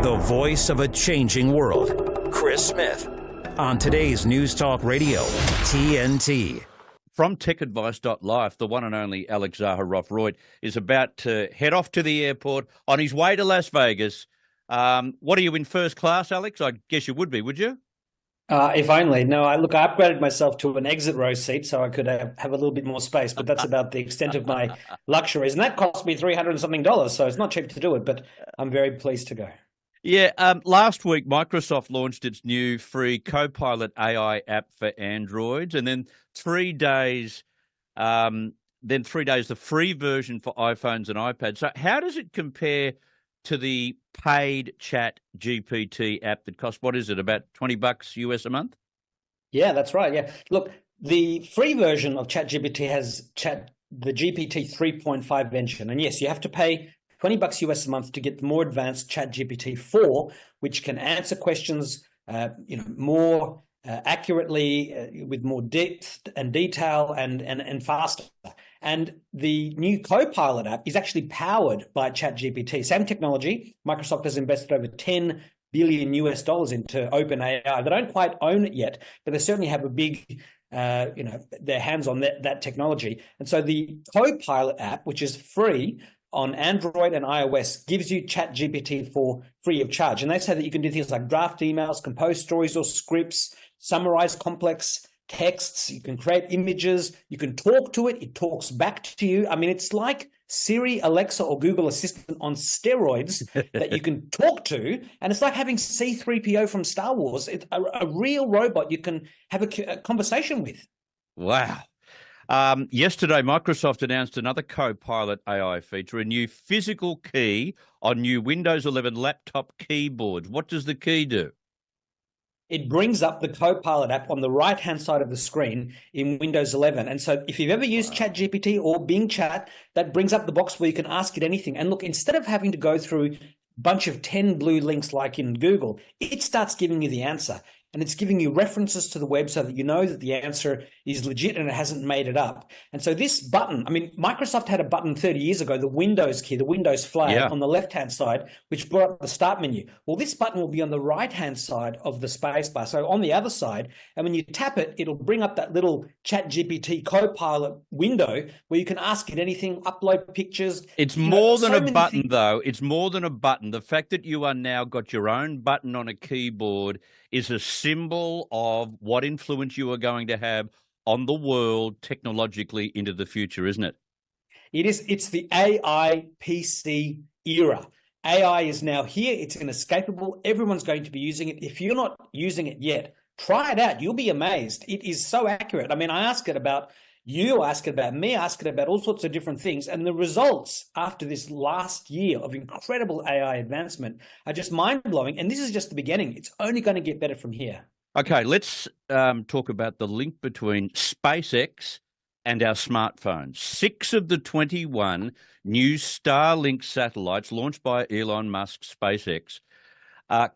The voice of a changing world. Chris Smith on today's News Talk Radio, TNT. From techadvice.life, the one and only Alex Zaharov-Reutt is about to head off to the airport on his way to Las Vegas. What are you, in first class, Alex? I guess you would be, would you? If only. No, I upgraded myself to an exit row seat so I could have a little bit more space, but that's about the extent of my luxuries. And that cost me $300 and something, so it's not cheap to do it, but I'm very pleased to go. Yeah, last week Microsoft launched its new free Copilot AI app for Androids, and then 3 days, the free version for iPhones and iPads. So how does it compare to the paid Chat GPT app that costs, what is it, about $20 US a month? Yeah, that's right. Yeah, look, the free version of ChatGPT has the GPT 3.5 engine, and yes, you have to pay $20 US a month to get the more advanced ChatGPT 4, which can answer questions, more accurately, with more depth and detail, and faster. And the new Copilot app is actually powered by ChatGPT. Same technology. Microsoft has invested over $10 billion US into OpenAI. They don't quite own it yet, but they certainly have a big, their hands on that technology. And so the Copilot app, which is free on Android and iOS, gives you ChatGPT for free of charge. And they say that you can do things like draft emails, compose stories or scripts, summarize complex texts, you can create images, you can talk to it, it talks back to you. I mean, it's like Siri, Alexa, or Google Assistant on steroids that you can talk to. And it's like having C-3PO from Star Wars. It's a real robot you can have a conversation with. Wow. Yesterday, Microsoft announced another Copilot AI feature, a new physical key on new Windows 11 laptop keyboards. What does the key do? It brings up the Copilot app on the right-hand side of the screen in Windows 11. And so if you've ever used ChatGPT or Bing Chat, that brings up the box where you can ask it anything. And look, instead of having to go through a bunch of 10 blue links like in Google, it starts giving you the answer. And it's giving you references to the web so that you know that the answer is legit and it hasn't made it up. And so this button, I mean, Microsoft had a button 30 years ago, the Windows key, the Windows flag on the left-hand side, which brought up the start menu. Well, this button will be on the right-hand side of the spacebar, so on the other side. And when you tap it, it'll bring up that little ChatGPT Copilot window where you can ask it anything, upload pictures. It's more than a button, though. It's more than a button. The fact that you are now got your own button on a keyboard is a symbol of what influence you are going to have on the world technologically into the future, isn't it? It is. It's the AI PC era. AI is now here. It's inescapable. Everyone's going to be using it. If you're not using it yet, try it out. You'll be amazed. It is so accurate. I mean, I ask it about you, ask it about me, ask it about all sorts of different things. And the results after this last year of incredible AI advancement are just mind-blowing. And this is just the beginning. It's only going to get better from here. Okay, let's talk about the link between SpaceX and our smartphones. 6 of the 21 new Starlink satellites launched by Elon Musk's SpaceX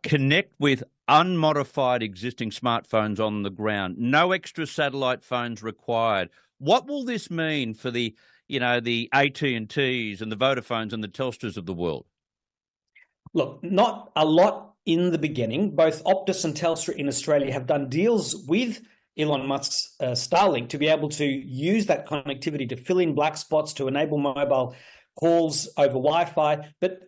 connect with unmodified existing smartphones on the ground. No extra satellite phones required. What will this mean for the AT&Ts and the Vodafones and the Telstras of the world? Look, not a lot in the beginning. Both Optus and Telstra in Australia have done deals with Elon Musk's Starlink to be able to use that connectivity to fill in black spots, to enable mobile calls over Wi-Fi. But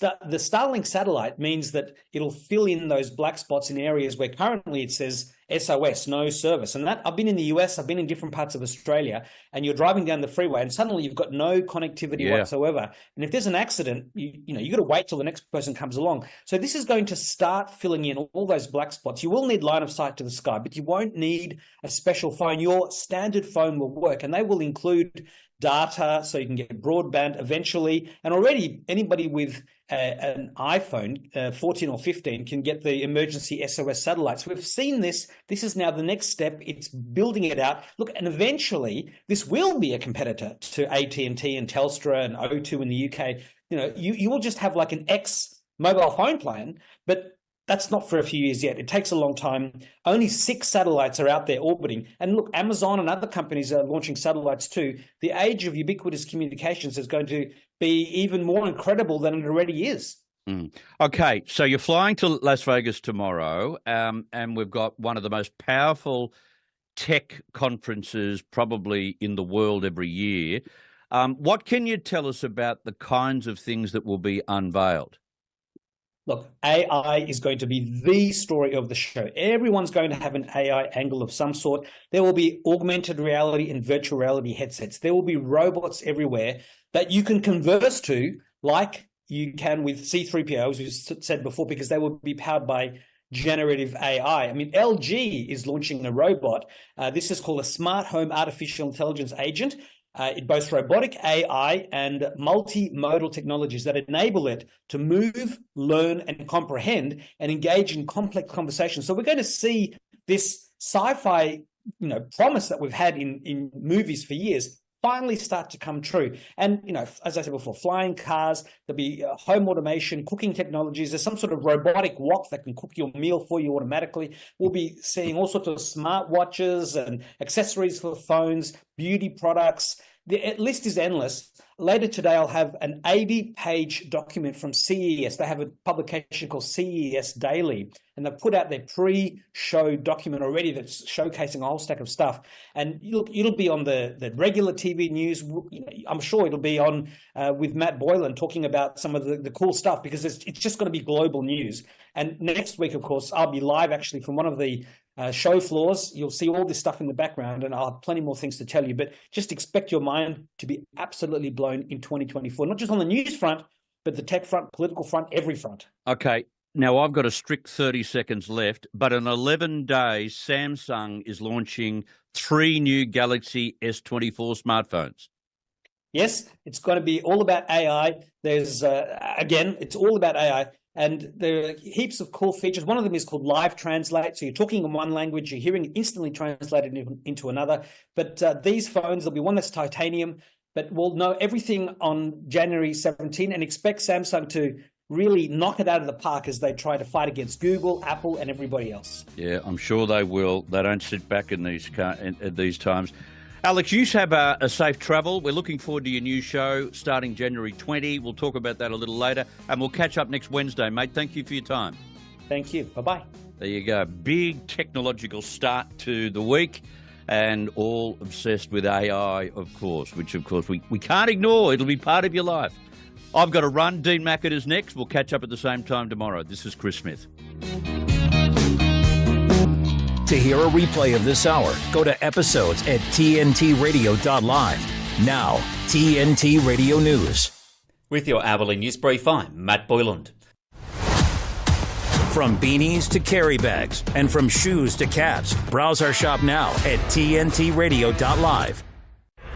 the Starlink satellite means that it'll fill in those black spots in areas where currently it says SOS, no service. And that, I've been in the US, I've been in different parts of Australia, and you're driving down the freeway and suddenly you've got no connectivity whatsoever. And if there's an accident, you got to wait till the next person comes along. So this is going to start filling in all those black spots. You will need line of sight to the sky, but you won't need a special phone. Your standard phone will work, and they will include data so you can get broadband eventually. And already anybody with an iPhone 14 or 15 can get the emergency SOS satellites. We've seen this. This is now the next step. It's building it out. Look, and eventually this will be a competitor to AT&T and Telstra and O2 in the UK. You will just have like an X mobile phone plan, but that's not for a few years yet. It takes a long time. Only 6 satellites are out there orbiting. And look, Amazon and other companies are launching satellites too. The age of ubiquitous communications is going to be even more incredible than it already is. Okay, so you're flying to Las Vegas tomorrow, and we've got one of the most powerful tech conferences probably in the world every year. What can you tell us about the kinds of things that will be unveiled? Look, AI is going to be the story of the show. Everyone's going to have an AI angle of some sort. There will be augmented reality and virtual reality headsets. There will be robots everywhere that you can converse to like you can with C-3PO, as we said before, because they will be powered by generative AI. I mean, LG is launching a robot. This is called a smart home artificial intelligence agent. It boasts robotic AI and multimodal technologies that enable it to move, learn, and comprehend and engage in complex conversations. So we're going to see this sci-fi, promise that we've had in movies for years finally start to come true. And, as I said before, flying cars, there'll be home automation, cooking technologies. There's some sort of robotic wok that can cook your meal for you automatically. We'll be seeing all sorts of smart watches and accessories for phones, beauty products. The list is endless. Later today, I'll have an 80-page document from CES. They have a publication called CES Daily, and they've put out their pre-show document already that's showcasing a whole stack of stuff. And it'll be on the regular TV news. I'm sure it'll be on with Matt Boylan talking about some of the cool stuff, because it's just going to be global news. And next week, of course, I'll be live actually from one of the show floors. You'll see all this stuff in the background, and I'll have plenty more things to tell you, but just expect your mind to be absolutely blown in 2024, not just on the news front, but the tech front, political front, every front. Okay. Now, I've got a strict 30 seconds left, but in 11 days, Samsung is launching 3 new Galaxy S24 smartphones. Yes, it's going to be all about AI. There's, again, it's all about AI. And there are heaps of cool features. One of them is called Live Translate. So you're talking in one language, you're hearing it instantly translated into another. But these phones, there'll be one that's titanium, but we'll know everything on January 17 and expect Samsung to really knock it out of the park as they try to fight against Google, Apple, and everybody else. Yeah, I'm sure they will. They don't sit back in these times. Alex, you have a safe travel. We're looking forward to your new show starting January 20. We'll talk about that a little later, and we'll catch up next Wednesday, mate. Thank you for your time. Thank you. Bye-bye. There you go. Big technological start to the week, and all obsessed with AI, of course, which, of course, we can't ignore. It'll be part of your life. I've got to run. Dean Mackett is next. We'll catch up at the same time tomorrow. This is Chris Smith. To hear a replay of this hour, go to episodes at tntradio.live. Now, TNT Radio News. With your hourly news brief, I'm Matt Boyland. From beanies to carry bags and from shoes to caps, browse our shop now at tntradio.live.